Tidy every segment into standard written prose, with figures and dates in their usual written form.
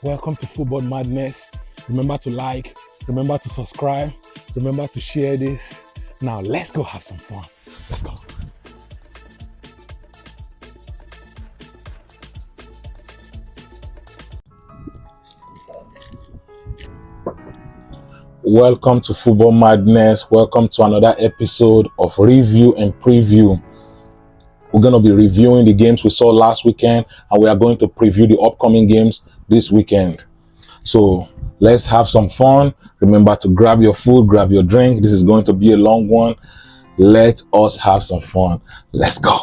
Welcome to Football Madness. Remember to like, remember to subscribe, remember to share this. Now let's go have some fun. Let's go. Welcome to Football Madness. Welcome to another episode of Review and Preview. We're going to be reviewing the games we saw last weekend, and we are going to preview the upcoming games this weekend. So let's have some fun. Remember to grab your food, grab your drink. This is going to be a long one. Let us have some fun. Let's go.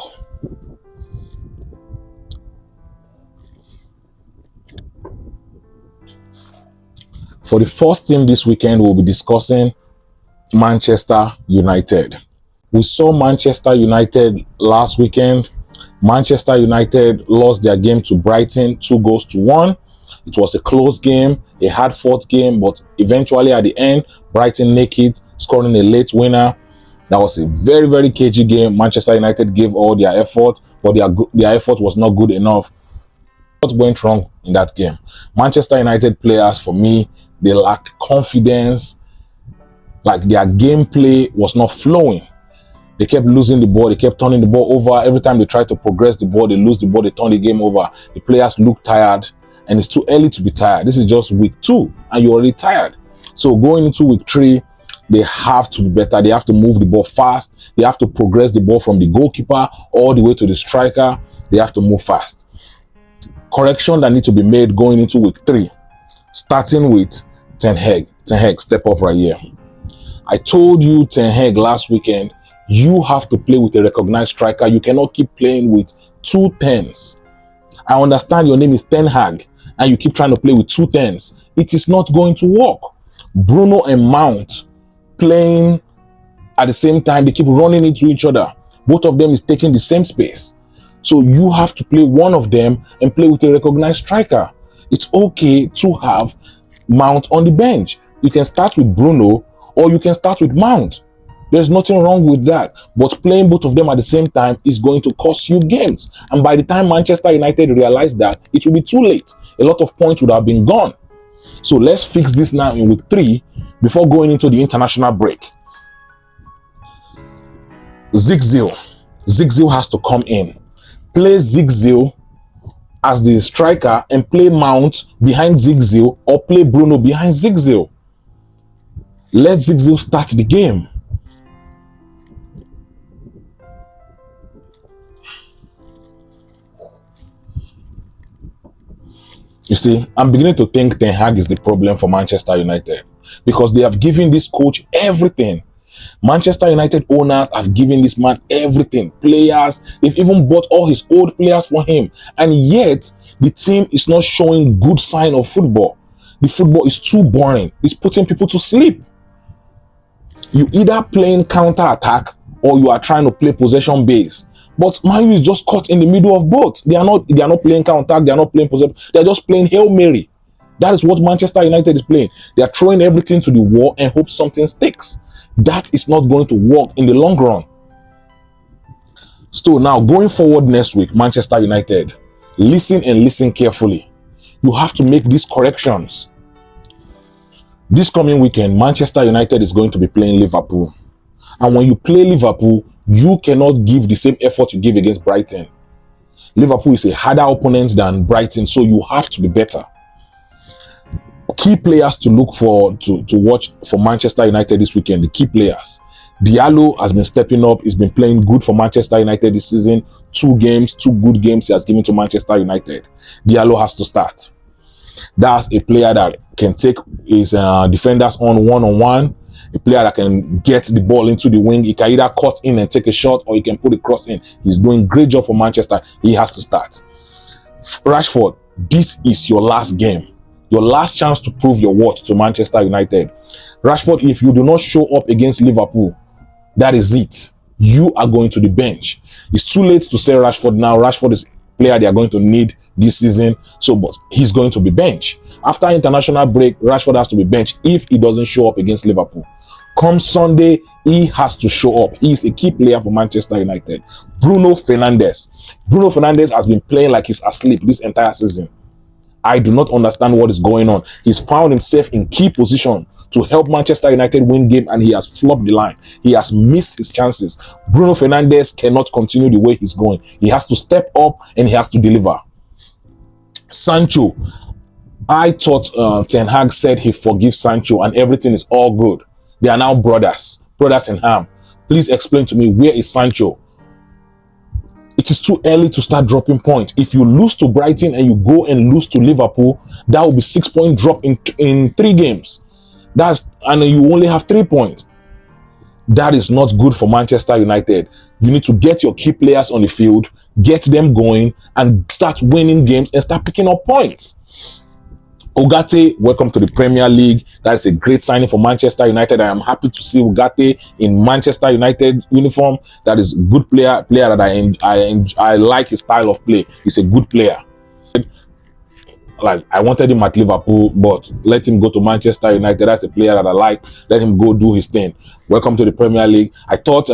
For the first team this weekend, we'll be discussing Manchester United. We saw Manchester United last weekend. Manchester United lost their game to Brighton 2-1. It was a close game, a hard-fought game, but eventually at the end, Brighton nicked it, scoring a late winner. That was a very, very cagey game. Manchester United gave all their effort, but their effort was not good enough. What went wrong in that game? Manchester United players, for me, they lacked confidence. Like, their gameplay was not flowing. They kept losing the ball. They kept turning the ball over. Every time they tried to progress the ball, they lose the ball. They turn the game over. The players look tired, and it's too early to be tired. This is just week 2, and you're already tired. So going into week 3, they have to be better. They have to move the ball fast. They have to progress the ball from the goalkeeper all the way to the striker. They have to move fast. Correction that need to be made going into week 3, starting with Ten Hag. Ten Hag, step up right here. I told you, Ten Hag, last weekend, you have to play with a recognized striker. You cannot keep playing with 2 10s. I understand your name is Ten Hag and you keep trying to play with 2 10s. It is not going to work. Bruno and Mount playing at the same time, they keep running into each other. Both of them is taking the same space. So you have to play one of them and play with a recognized striker. It's okay to have Mount on the bench. You can start with Bruno or you can start with Mount. There's nothing wrong with that. But playing both of them at the same time is going to cost you games. And by the time Manchester United realized that, it will be too late. A lot of points would have been gone. So let's fix this now in week 3 before going into the international break. Zigzil has to come in. Play Zigzil as the striker and play Mount behind Zigzil, or play Bruno behind Zigzil. Let Zigzil start the game. You see, I'm beginning to think Ten Hag is the problem for Manchester United, because they have given this coach everything. Manchester United owners have given this man everything. Players, they've even bought all his old players for him. And yet, the team is not showing good sign of football. The football is too boring. It's putting people to sleep. You either playing counter-attack or you are trying to play possession base. But Man U is just caught in the middle of both. They are not playing counter-attack. They are not playing possession. They are just playing Hail Mary. That is what Manchester United is playing. They are throwing everything to the wall and hope something sticks. That is not going to work in the long run. So now, going forward next week, Manchester United, listen carefully. You have to make these corrections. This coming weekend, Manchester United is going to be playing Liverpool. And when you play Liverpool, you cannot give the same effort you give against Brighton. Liverpool is a harder opponent than Brighton, so you have to be better. Key players to look for, to watch for Manchester United this weekend, the key players. Diallo has been stepping up. He's been playing good for Manchester United this season. 2 good games he has given to Manchester United. Diallo has to start. That's a player that can take his defenders on one-on-one. A player that can get the ball into the wing. He can either cut in and take a shot, or he can put a cross in. He's doing a great job for Manchester. He has to start. Rashford, this is your last game. Your last chance to prove your worth to Manchester United. Rashford, if you do not show up against Liverpool, that is it. You are going to the bench. It's too late to say Rashford now. Rashford is a player they are going to need this season. But he's going to be benched. After international break, Rashford has to be benched if he doesn't show up against Liverpool. Come Sunday, he has to show up. He is a key player for Manchester United. Bruno Fernandes has been playing like he's asleep this entire season. I do not understand what is going on. He's found himself in key position to help Manchester United win game, and he has flopped the line. He has missed his chances. Bruno Fernandes cannot continue the way he's going. He has to step up and he has to deliver. Sancho, I thought Ten Hag said he forgives Sancho and everything is all good. They are now brothers in arm. Please explain to me, where is Sancho? It is too early to start dropping points. If you lose to Brighton and you go and lose to Liverpool, that will be 6-point drop in 3 games. And you only have 3 points. That is not good for Manchester United. You need to get your key players on the field, get them going, and start winning games and start picking up points. Ugarte, welcome to the Premier League. That is a great signing for Manchester United. I am happy to see Ugarte in Manchester United uniform. That is a good player that I like his style of play. He's a good player. Like, I wanted him at Liverpool, but let him go to Manchester United. That's a player that I like. Let him go do his thing. Welcome to the Premier League. I thought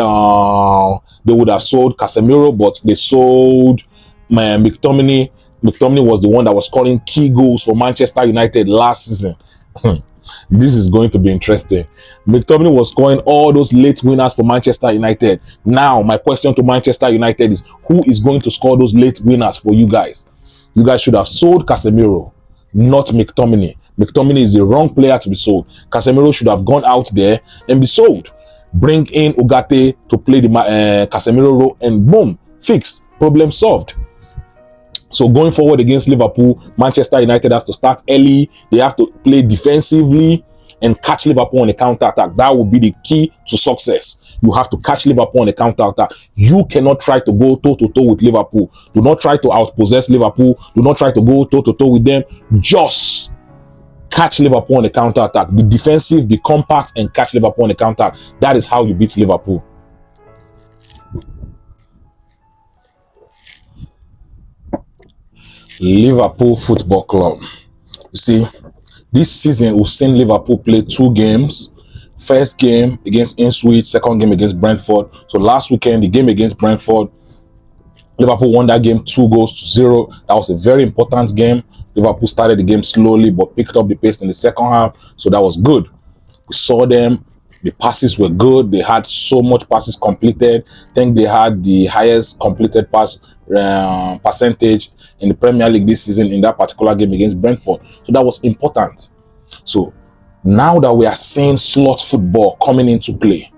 they would have sold Casemiro, but they sold McTominay. McTominay was the one that was scoring key goals for Manchester United last season. This is going to be interesting. McTominay was scoring all those late winners for Manchester United. Now, my question to Manchester United is, who is going to score those late winners for you guys? You guys should have sold Casemiro, not McTominay. McTominay is the wrong player to be sold. Casemiro should have gone out there and be sold. Bring in Ugarte to play the Casemiro role, and boom, fixed. Problem solved. So going forward against Liverpool, Manchester United has to start early. They have to play defensively and catch Liverpool on a counter-attack. That will be the key to success. You have to catch Liverpool on a counter-attack. You cannot try to go toe-to-toe with Liverpool. Do not try to outpossess Liverpool. Do not try to go toe-to-toe with them. Just catch Liverpool on a counter-attack. Be defensive, be compact, and catch Liverpool on a counter. That is how you beat Liverpool. Liverpool Football Club. You see, this season we've seen Liverpool play 2 games. First game against Ipswich, second game against Brentford. So last weekend, the game against Brentford, Liverpool won that game 2-0. That was a very important game. Liverpool started the game slowly but picked up the pace in the second half. So that was good. We saw them. The passes were good. They had so much passes completed. I think they had the highest completed pass percentage in the Premier League this season in that particular game against Brentford. So that was important. So now that we are seeing slot football coming into play,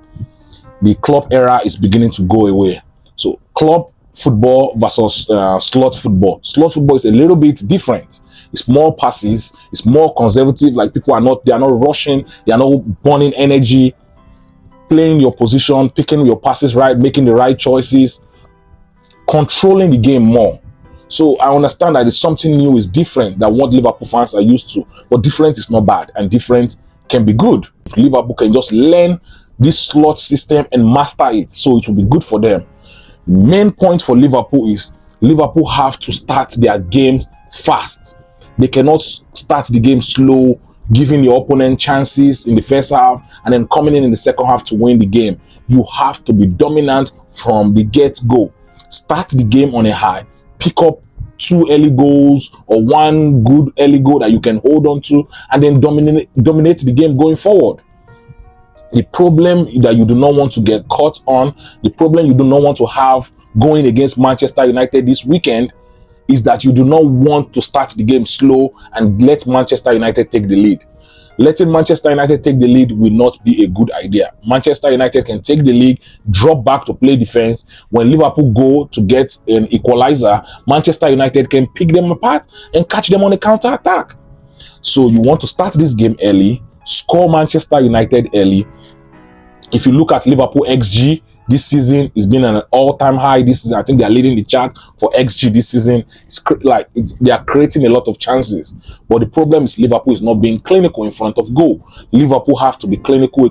the club era is beginning to go away. So club football versus slot football. Slot football is a little bit different. It's more passes. It's more conservative. Like, they are not rushing. They are not burning energy, playing your position, picking your passes right, making the right choices, controlling the game more. So I understand that it's something new, is different than what Liverpool fans are used to. But different is not bad, and different can be good. If Liverpool can just learn this slot system and master it, so it will be good for them. Main point for Liverpool is Liverpool have to start their games fast. They cannot start the game slow, giving your opponent chances in the first half and then coming in the second half to win the game. You have to be dominant from the get-go. Start the game on a high. Pick up 2 early goals or 1 good early goal that you can hold on to, and then dominate the game going forward. The problem that you do not want to get caught on, the problem you do not want to have going against Manchester United this weekend, is that you do not want to start the game slow and let Manchester United take the lead. Letting Manchester United take the lead will not be a good idea. Manchester United can take the lead, drop back to play defense. When Liverpool go to get an equalizer, Manchester United can pick them apart and catch them on a counter-attack. So you want to start this game early, score Manchester United early. If you look at Liverpool XG this season, it's been an all-time high this season. I think they are leading the chart for XG this season. They are creating a lot of chances. But the problem is Liverpool is not being clinical in front of goal. Liverpool have to be clinical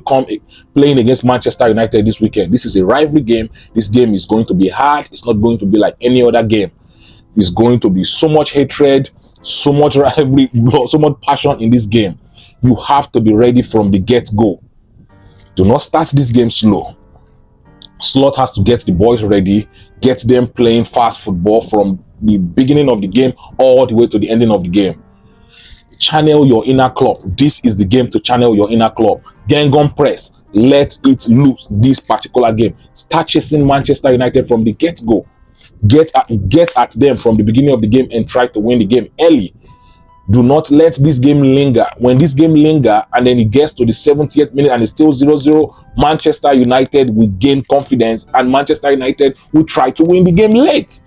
playing against Manchester United this weekend. This is a rivalry game. This game is going to be hard. It's not going to be like any other game. It's going to be so much hatred, so much rivalry, so much passion in this game. You have to be ready from the get-go. Do not start this game slow. Slot has to get the boys ready, get them playing fast football from the beginning of the game all the way to the ending of the game. channel your inner club. This is the game to channel your inner club. Gangon press. Let it loose this particular game. Start chasing Manchester United from the get-go. Get at them from the beginning of the game and try to win the game early. Do not let this game linger. When this game linger and then it gets to the 70th minute and it's still 0-0, Manchester United will gain confidence and Manchester United will try to win the game late.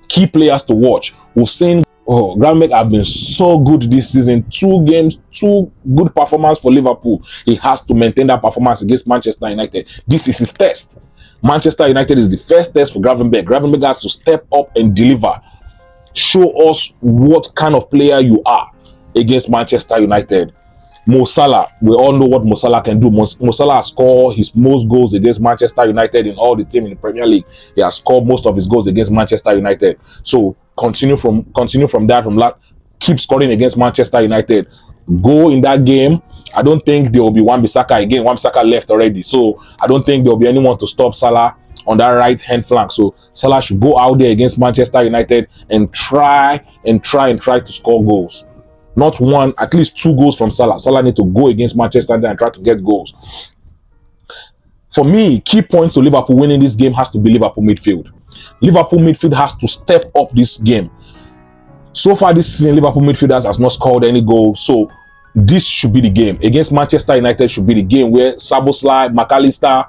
Key players to watch. We've seen Gravenberch have been so good this season. 2 games, 2 good performance for Liverpool. He has to maintain that performance against Manchester United. This is his test. Manchester United is the first test for Gravenberch. Gravenberch has to step up and deliver. Show us what kind of player you are against Manchester United. Mo Salah, we all know what Mo Salah can do. Mo Salah has scored his most goals against Manchester United in all the team in the Premier League. He has scored most of his goals against Manchester United. So continue from that. Keep scoring against Manchester United. Go in that game. I don't think there will be Wan-Bissaka again. Wan-Bissaka left already. So I don't think there will be anyone to stop Salah on that right hand flank. So Salah should go out there against Manchester United and try to score goals. Not one, at least 2 goals from Salah. Salah need to go against Manchester United and try to get goals. For me, key point to Liverpool winning this game has to be Liverpool midfield. Liverpool midfield has to step up this game. So far this season, Liverpool midfielders has not scored any goals. So this should be the game. Against Manchester United should be the game where Szoboszlai, McAllister,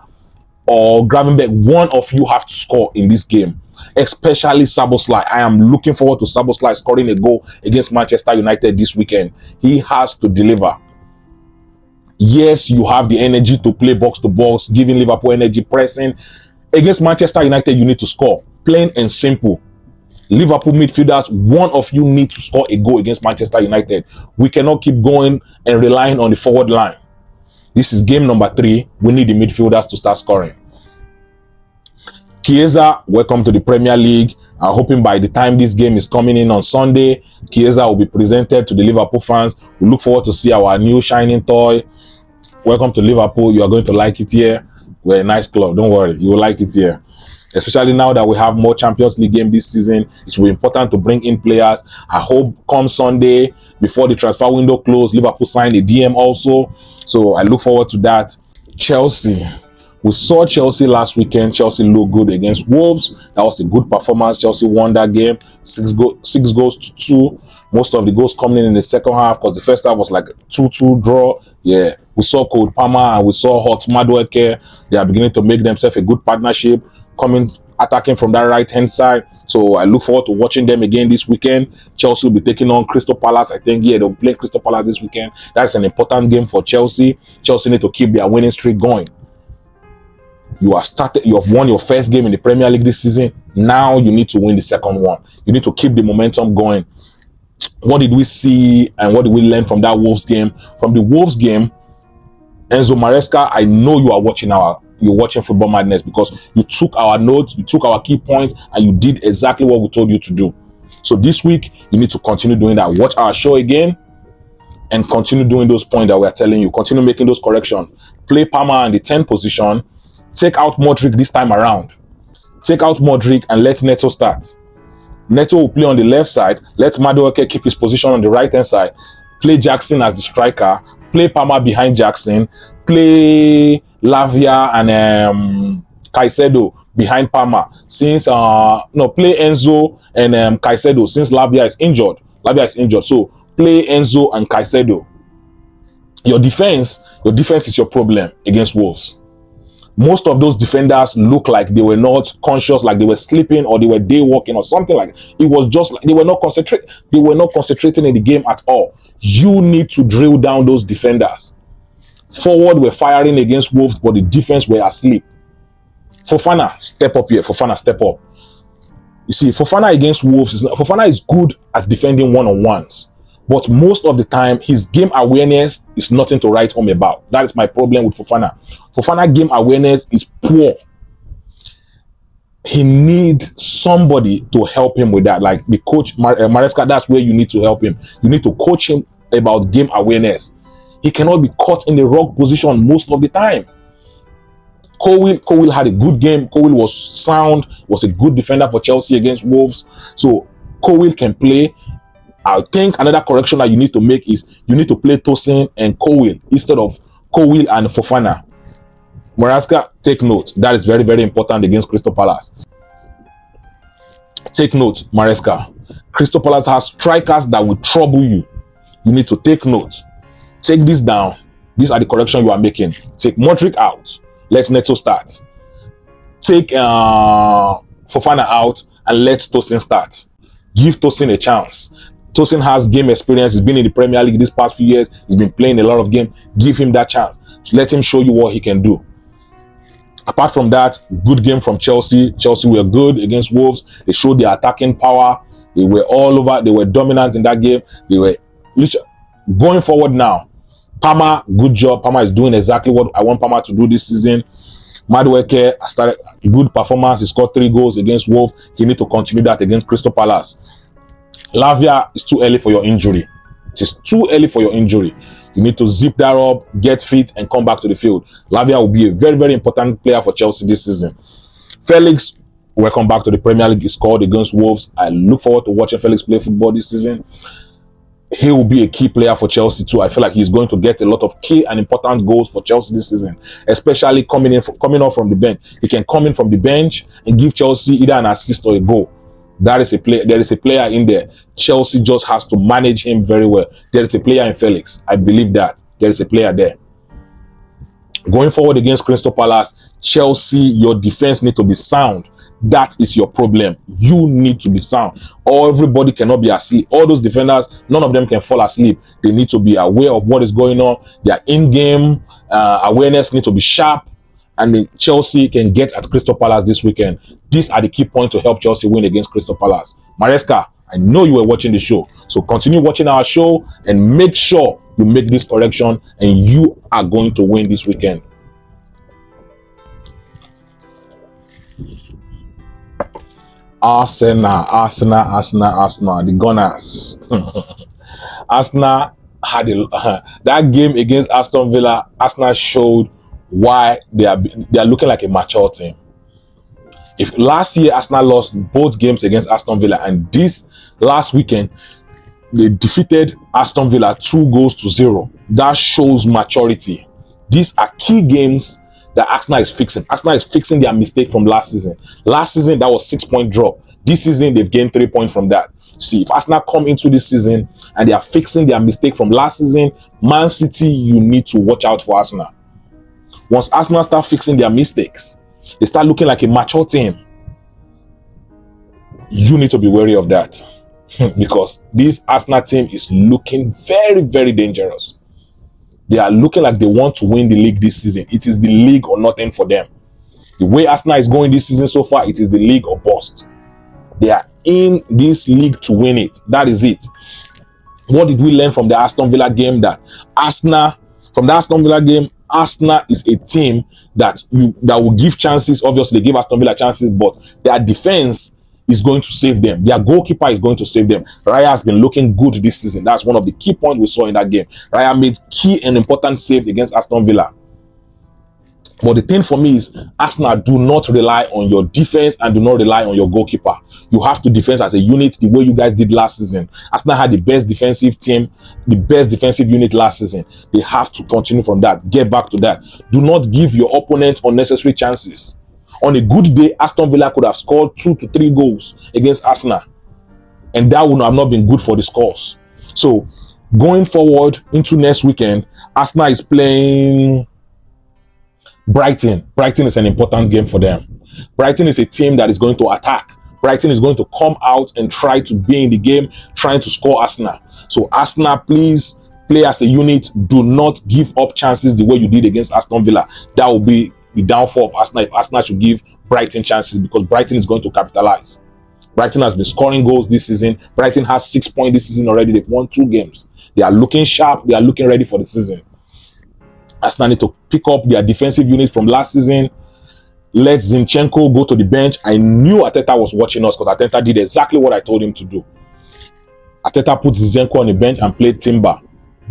or Gravenberch, one of you have to score in this game. Especially Szoboszlai. I am looking forward to Szoboszlai scoring a goal against Manchester United this weekend. He has to deliver. Yes, you have the energy to play box to box, giving Liverpool energy, pressing. Against Manchester United, you need to score. Plain and simple. Liverpool midfielders, one of you need to score a goal against Manchester United. We cannot keep going and relying on the forward line. This is game number 3. We need the midfielders to start scoring. Chiesa, welcome to the Premier League. I'm hoping by the time this game is coming in on Sunday, Chiesa will be presented to the Liverpool fans. We look forward to see our new shining toy. Welcome to Liverpool. You are going to like it here. We're a nice club. Don't worry. You will like it here. Especially now that we have more Champions League game this season, it will be important to bring in players. I hope come Sunday, before the transfer window close, Liverpool sign a DM also. So I look forward to that. Chelsea. We saw Chelsea last weekend. Chelsea looked good against Wolves. That was a good performance. Chelsea won that game. 6 goals to 2. Most of the goals coming in the second half because the first half was like 2-2 draw. Yeah, we saw Cole Palmer and we saw Hot Madueke. They are beginning to make themselves a good partnership, attacking from that right hand side. So I look forward to watching them again this weekend. Chelsea will be taking on Crystal Palace. I think they'll play Crystal Palace this weekend. That's an important game for Chelsea. Chelsea need to keep their winning streak going. You have won your first game in the Premier League this season. Now you need to win the second one. You need to keep the momentum going. What did we see and what did we learn from that Wolves game? From the Wolves game, Enzo Maresca, I know you're watching Football Madness because you took our notes, you took our key points, and you did exactly what we told you to do. So this week, you need to continue doing that. Watch our show again and continue doing those points that we're telling you. Continue making those corrections. Play Palmer in the 10th position. Take out Modric this time around. Take out Modric and let Neto start. Neto will play on the left side. Let Madueke keep his position on the right-hand side. Play Jackson as the striker. Play Palmer behind Jackson. Play Lavia and Caicedo behind Palmer. Play Enzo and Caicedo since Lavia is injured. So play Enzo and Caicedo. Your defense is your problem against Wolves. Most of those defenders look like they were not conscious, like they were sleeping or they were day walking or something like that. It was just like they were not concentrating in the game at all. You need to drill down those defenders. Forward were firing against Wolves, but the defense were asleep. Fofana, step up here. Fofana, step up. You see, Fofana against Wolves, Fofana is good at defending one-on-ones. But most of the time, his game awareness is nothing to write home about. That is my problem with Fofana. Fofana game awareness is poor. He needs somebody to help him with that. Like the coach, Maresca, that's where you need to help him. You need to coach him about game awareness. He cannot be caught in the wrong position most of the time. Cowell had a good game. Cowell was sound, was a good defender for Chelsea against Wolves. So Cowell can play. I think another correction that you need to make is you need to play Tosin and Cowell instead of Cowell and Fofana. Maresca, take note. That is very, very important against Crystal Palace. Take note, Maresca. Crystal Palace has strikers that will trouble you. You need to take note. Take this down. These are the corrections you are making. Take Modric out. Let Neto start. Take Fofana out and let Tosin start. Give Tosin a chance. Tosin has game experience. He's been in the Premier League these past few years. He's been playing a lot of games. Give him that chance. Let him show you what he can do. Apart from that, good game from Chelsea. Chelsea were good against Wolves. They showed their attacking power. They were all over. They were dominant in that game. They were going forward now. Palmer, good job. Palmer is doing exactly what I want Palmer to do this season. Madueke started good performance. He scored 3 goals against Wolves. He needs to continue that against Crystal Palace. Lavia is too early for your injury. It is too early for your injury. You need to zip that up, get fit, and come back to the field. Lavia will be a very, very important player for Chelsea this season. Felix, welcome back to the Premier League. He scored against Wolves. I look forward to watching Felix play football this season. He will be a key player for Chelsea too. I feel like he's going to get a lot of key and important goals for Chelsea this season, especially coming off from the bench. He can come in from the bench and give Chelsea either an assist or a goal. That is a player. There is a player in there. Chelsea just has to manage him very well. There is a player in Felix. I believe that there is a player there. Going forward against Crystal Palace, Chelsea, your defense need to be sound. That is your problem. You need to be sound. Or everybody cannot be asleep. All those defenders, none of them can fall asleep. They need to be aware of what is going on. Their in-game awareness need to be sharp. And then Chelsea can get at Crystal Palace this weekend. These are the key points to help Chelsea win against Crystal Palace. Maresca, I know you were watching the show. So continue watching our show and make sure you make this correction and you are going to win this weekend. Arsenal, the Gunners. Arsenal had that game against Aston Villa. Arsenal showed why they are looking like a mature team. If last year Arsenal lost both games against Aston Villa, and this last weekend they defeated Aston Villa 2-0. That shows maturity. These are key games that Arsenal is fixing. Arsenal is fixing their mistake from last season. Last season, that was 6-point drop. This season, they've gained 3 points from that. See, if Arsenal come into this season and they are fixing their mistake from last season, Man City, you need to watch out for Arsenal. Once Arsenal start fixing their mistakes, they start looking like a mature team. You need to be wary of that because this Arsenal team is looking very, very dangerous. They are looking like they want to win the league this season. It is the league or nothing for them. The way Arsenal is going this season so far, it is the league or bust. They are in this league to win it. That is it. What did we learn from the Aston Villa game? That Arsenal is a team that will give chances. Obviously, they give Aston Villa chances, but their defense is going to save them. Their goalkeeper is going to save them. Raya has been looking good this season. That's one of the key points we saw in that game. Raya made key and important saves against Aston Villa. But the thing for me is, Arsenal, do not rely on your defense and do not rely on your goalkeeper. You have to defend as a unit the way you guys did last season. Arsenal had the best defensive team, the best defensive unit last season. They have to continue from that. Get back to that. Do not give your opponent unnecessary chances. On a good day, Aston Villa could have scored 2 to 3 goals against Arsenal. And that would have not been good for the scores. So, going forward into next weekend, Arsenal is playing Brighton. Brighton is an important game for them. Brighton is a team that is going to attack. Brighton is going to come out and try to be in the game, trying to score Arsenal. So Arsenal, please play as a unit. Do not give up chances the way you did against Aston Villa. That will be the downfall of Arsenal if Arsenal should give Brighton chances, because Brighton is going to capitalize. Brighton has been scoring goals this season. Brighton has 6 points this season already. They've won 2 games. They are looking sharp. They are looking ready for the season. Arsenal need to pick up their defensive unit from last season. Let Zinchenko go to the bench. I knew Arteta was watching us because Arteta did exactly what I told him to do. Arteta put Zinchenko on the bench and played Timber.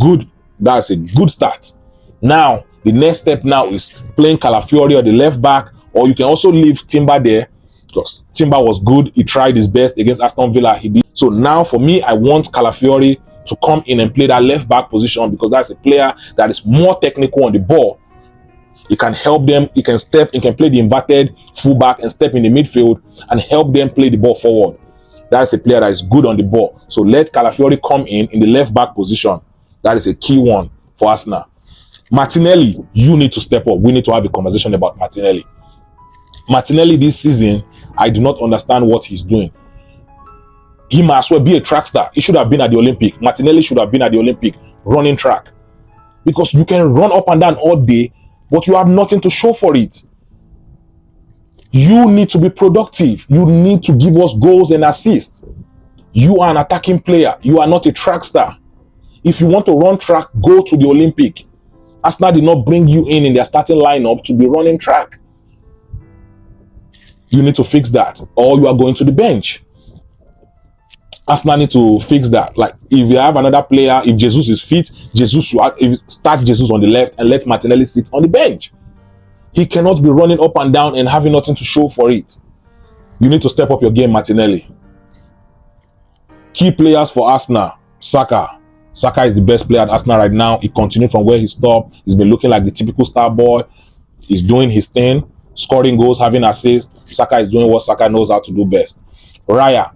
Good. That's a good start. Now, the next step now is playing Calafiori or the left back, or you can also leave Timber there because Timber was good. He tried his best against Aston Villa. He did. So now for me, I want Calafiori to come in and play that left back position, because that's a player that is more technical on the ball. He can help them. He can play the inverted fullback and step in the midfield and help them play the ball forward. That's a player that is good on the ball. So let Calafiori come in the left back position. That is a key one for Arsenal. Martinelli, you need to step up. We need to have a conversation about Martinelli. Martinelli this season, I do not understand what he's doing. He might as well be a track star. He should have been at the Olympic. Martinelli should have been at the Olympic running track. Because you can run up and down all day, but you have nothing to show for it. You need to be productive. You need to give us goals and assists. You are an attacking player. You are not a track star. If you want to run track, go to the Olympic. Arsenal did not bring you in their starting lineup to be running track. You need to fix that, or you are going to the bench. Arsenal need to fix that. Like, if you have another player, if Jesus is fit, Jesus should start Jesus on the left and let Martinelli sit on the bench. He cannot be running up and down and having nothing to show for it. You need to step up your game, Martinelli. Key players for Arsenal: Saka. Saka is the best player at Arsenal right now. He continued from where he stopped. He's been looking like the typical star boy. He's doing his thing, scoring goals, having assists. Saka is doing what Saka knows how to do best. Raya,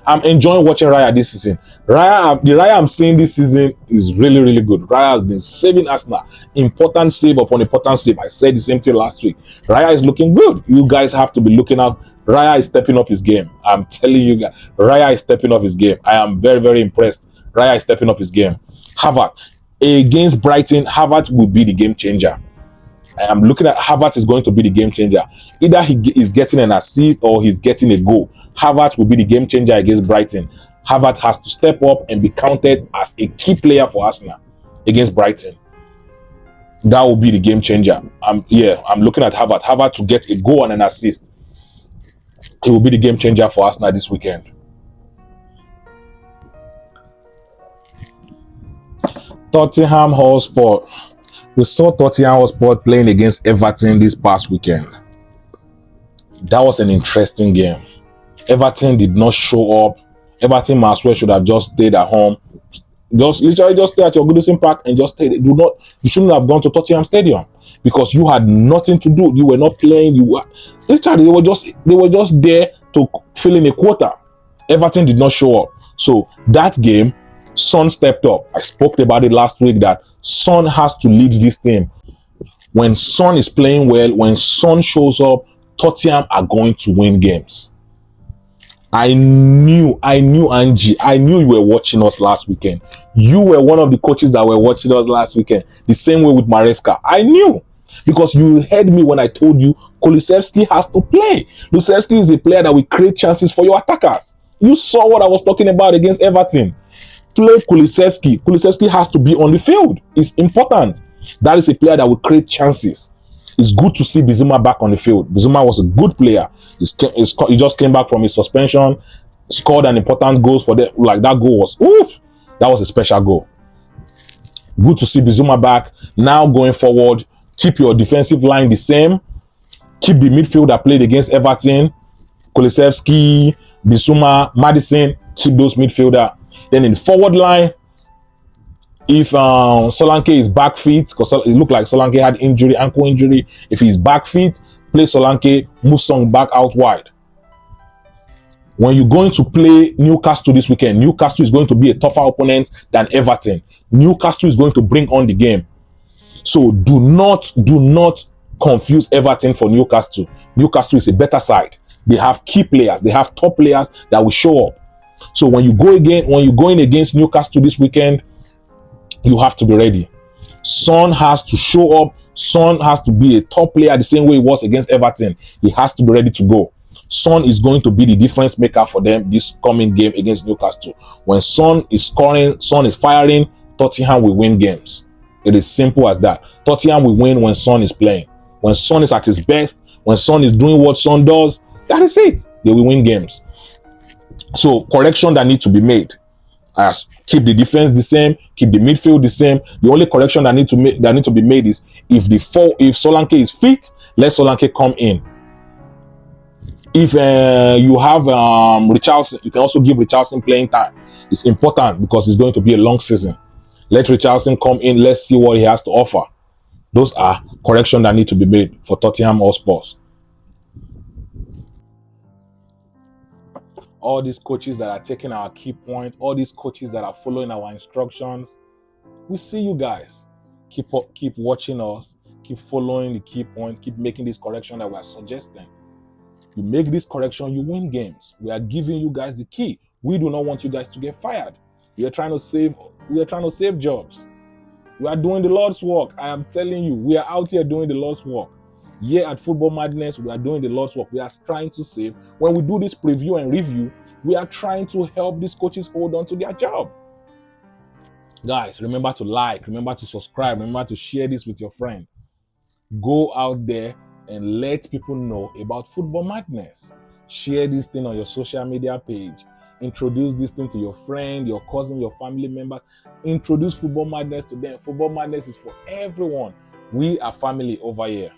I'm enjoying watching Raya this season. The Raya I'm seeing this season is really, really good. Raya has been saving Arsenal. Important save upon important save. I said the same thing last week. Raya is looking good. You guys have to be looking out. Raya is stepping up his game. I'm telling you guys, Raya is stepping up his game. I am very, very impressed. Raya is stepping up his game. Havertz, against Brighton, Havertz will be the game changer. I am looking at Havertz is going to be the game changer. Either he is getting an assist or he's getting a goal. Havertz will be the game changer against Brighton. Havertz has to step up and be counted as a key player for Arsenal against Brighton. That will be the game changer. I'm looking at Havertz. Havertz to get a goal and an assist. He will be the game changer for Arsenal this weekend. Tottenham Hotspur. We saw Tottenham Hotspur playing against Everton this past weekend. That was an interesting game. Everton did not show up. Everton might as well should have just stayed at home. Just stay at your Goodison Park and just stay. You shouldn't have gone to Tottenham Stadium because you had nothing to do. You were not playing. They were just there to fill in a quota. Everton did not show up. So that game, Son stepped up. I spoke about it last week that Son has to lead this team. When Son is playing well, when Son shows up, Tottenham are going to win games. I knew, Angie. I knew you were watching us last weekend. You were one of the coaches that were watching us last weekend. The same way with Maresca. I knew. Because you heard me when I told you Kulusevski has to play. Kulusevski is a player that will create chances for your attackers. You saw what I was talking about against Everton. Play Kulusevski. Kulusevski has to be on the field. It's important. That is a player that will create chances. It's good to see Bizuma back on the field. Bizuma was a good player. He just came back from his suspension, scored an important goal for them. Like that goal was, that was a special goal. Good to see Bizuma back. Now going forward, keep your defensive line the same. Keep the midfield that played against Everton. Kulusevski, Bizuma, Maddison. Keep those midfielder. Then in the forward line, if Solanke is back fit, because it looked like Solanke had injury, ankle injury. If he's back fit, play Solanke, move Song back out wide. When you're going to play Newcastle this weekend, Newcastle is going to be a tougher opponent than Everton. Newcastle is going to bring on the game. So do not confuse Everton for Newcastle. Newcastle is a better side. They have key players. They have top players that will show up. So when you're going against Newcastle this weekend, you have to be ready. Son has to show up. Son has to be a top player the same way he was against Everton. He has to be ready to go. Son is going to be the difference maker for them this coming game against Newcastle. When Son is scoring, Son is firing, Tottenham will win games. It is simple as that. Tottenham will win when Son is playing. When Son is at his best, when Son is doing what Son does, that is it. They will win games. So correction that need to be made. As keep the defense the same, keep the midfield the same. The only correction that need to be made is if Solanke is fit, let Solanke come in. If you have Richarlison, you can also give Richarlison playing time. It's important because it's going to be a long season. Let Richarlison come in. Let's see what he has to offer. Those are corrections that need to be made for Tottenham Hotspurs. All these coaches that are taking our key points, all these coaches that are following our instructions, we see you guys. Keep watching us, keep following the key points, keep making this correction that we're suggesting. You make this correction, you win games. We are giving you guys the key. We do not want you guys to get fired. We are trying to save jobs. We are doing the Lord's work. I am telling you, we are out here doing the Lord's work. Here at Football Madness, we are doing the Lord's work. We are trying to save. When we do this preview and review, we are trying to help these coaches hold on to their job. Guys, remember to like, remember to subscribe, remember to share this with your friend. Go out there and let people know about Football Madness. Share this thing on your social media page. Introduce this thing to your friend, your cousin, your family members. Introduce Football Madness to them. Football Madness is for everyone. We are family over here.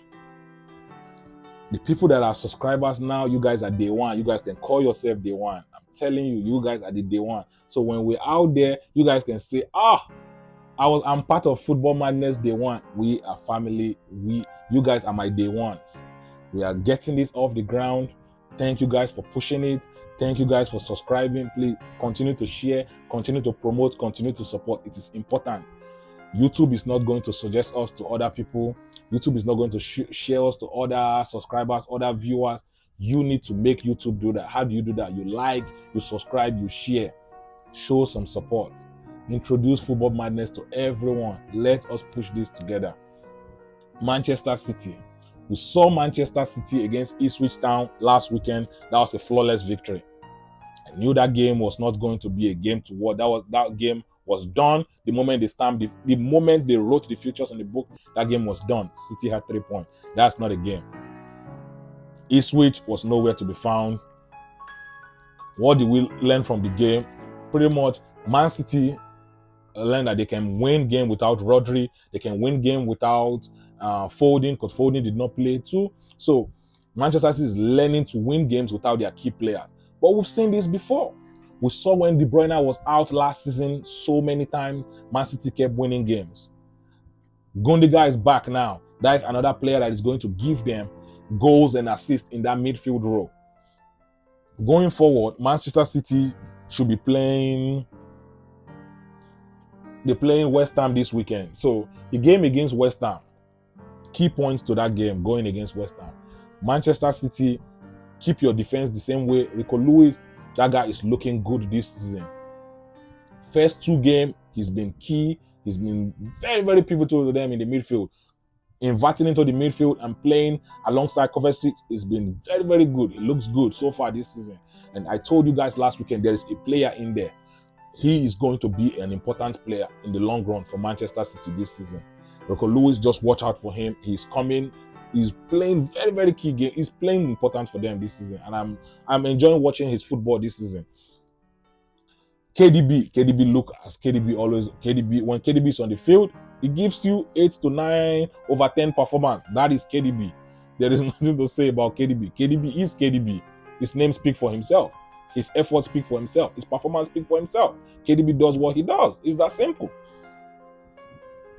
The people that are subscribers now, you guys are day one. You guys can call yourself day one. I'm telling you, you guys are the day one. So when we're out there, you guys can say, I'm part of Football Madness day one. We are family. You guys are my day ones. We are getting this off the ground. Thank you guys for pushing it. Thank you guys for subscribing. Please continue to share, continue to promote, continue to support. It is important. YouTube is not going to suggest us to other people. YouTube is not going to share us to other subscribers, other viewers. You need to make YouTube do that. How do you do that? You like, you subscribe, you share. Show some support. Introduce Football Madness to everyone. Let us push this together. Manchester City. We saw Manchester City against Ipswich Town last weekend. That was a flawless victory. I knew that game was not going to be a game to watch. That game was done the moment they stamped the moment they wrote the futures on the book. That game was done. City had 3 points. That's not a game. Ipswich was nowhere to be found. What did we learn from the game? Pretty much, Man City learned that they can win game without Rodri. They can win game without Foden, because Foden did not play too. So Manchester City is learning to win games without their key player. But we've seen this before. We saw when De Bruyne was out last season so many times, Man City kept winning games. Gundogan is back now. That is another player that is going to give them goals and assists in that midfield role. Going forward, Manchester City should be playing. They're playing West Ham this weekend. So the game against West Ham, key points to that game going against West Ham. Manchester City, keep your defense the same way. Rico Lewis, that guy is looking good this season. First 2 games, he's been key. He's been very, very pivotal to them in the midfield. Inverting into the midfield and playing alongside Kovacic has been very, very good. It looks good so far this season. And I told you guys last weekend, there is a player in there. He is going to be an important player in the long run for Manchester City this season. Rico Lewis, just watch out for him. He's coming. He's playing very, very key game. He's playing important for them this season. And I'm enjoying watching his football this season. KDB look as KDB always. When KDB is on the field, it gives you 8 to 9 over 10 performance. That is KDB. There is nothing to say about KDB. KDB is KDB. His name speaks for himself. His efforts speak for himself. His performance speaks for himself. KDB does what he does. It's that simple.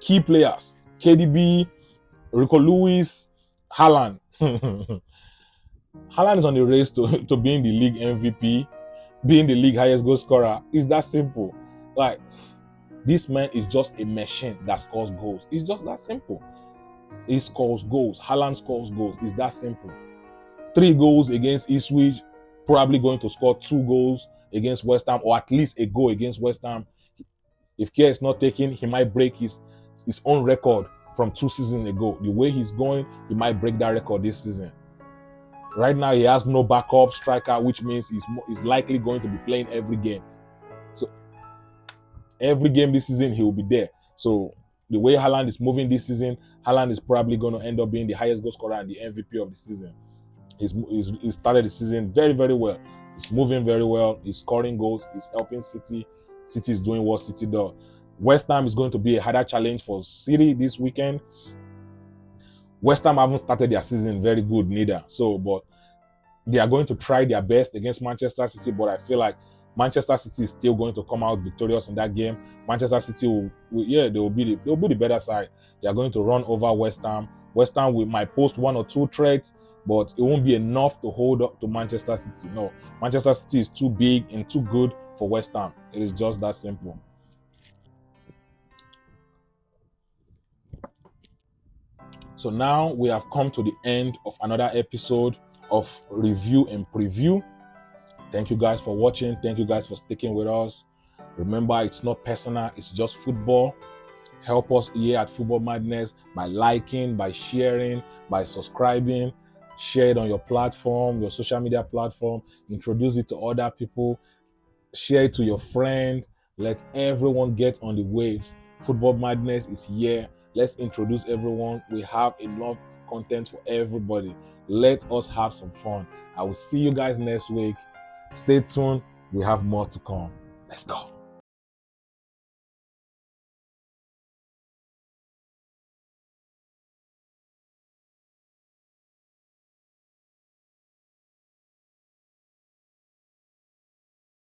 Key players: KDB, Rico Lewis, Haaland. Haaland is on the race to being the league MVP, being the league highest goal scorer. It's that simple. Like, this man is just a machine that scores goals. It's just that simple. He scores goals. Haaland scores goals. It's that simple. 3 goals against Ipswich, probably going to score 2 goals against West Ham, or at least a goal against West Ham. If care is not taken, he might break his own record from 2 seasons ago. The way he's going, he might break that record this season. Right now, he has no backup striker, which means he's likely going to be playing every game. So every game this season, he will be there. So the way Haaland is moving this season, Haaland is probably going to end up being the highest goal scorer and the MVP of the season. He started the season very, very well. He's moving very well. He's scoring goals. He's helping City. City is doing what City does. West Ham is going to be a harder challenge for City this weekend. West Ham haven't started their season very good neither. So, but They are going to try their best against Manchester City, but I feel like Manchester City is still going to come out victorious in that game. Manchester City yeah, they will be the better side. They are going to run over West Ham. West Ham might post one or two threats, but it won't be enough to hold up to Manchester City. No, Manchester City is too big and too good for West Ham. It is just that simple. So now we have come to the end of another episode of review and preview. Thank you guys for watching. Thank you guys for sticking with us. Remember, it's not personal, it's just football. Help us here at Football Madness by liking, by sharing, by subscribing. Share it on your platform, your social media platform. Introduce it to other people. Share it to your friend. Let everyone get on the waves. Football Madness is here. Let's introduce everyone. We have enough content for everybody. Let us have some fun. I will see you guys next week. Stay tuned. We have more to come. Let's go.